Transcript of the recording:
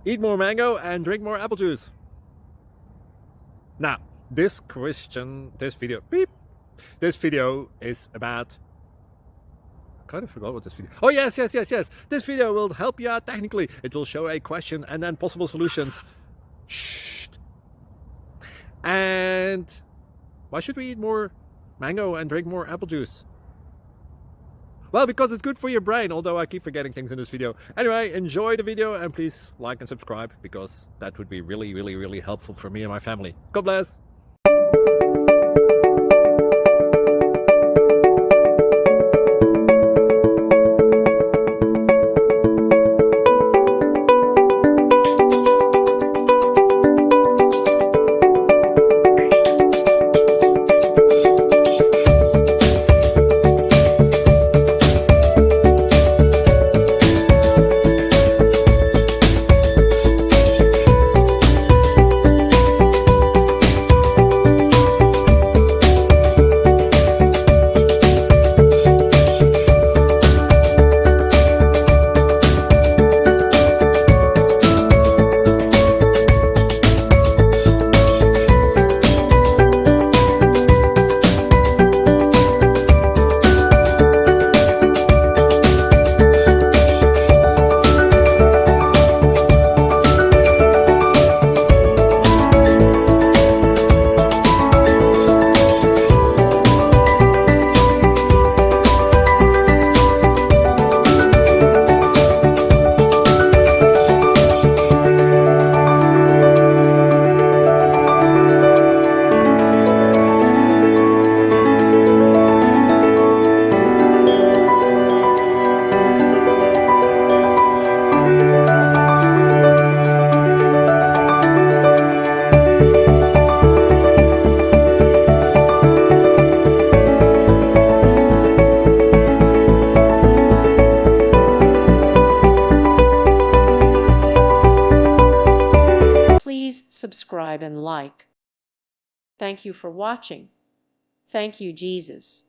Eat more mango and drink more apple juice. Now, this video is about, I kind of forgot what this video. Oh, yes. This video will help you out technically. It will show a question and then possible solutions. Shh. And why should we eat more mango and drink more apple juice? Well, because it's good for your brain, although I keep forgetting things in this video. Anyway, enjoy the video and please like and subscribe, because that would be really helpful for me and my family. God bless. Please subscribe and like. Thank you for watching. Thank you, Jesus.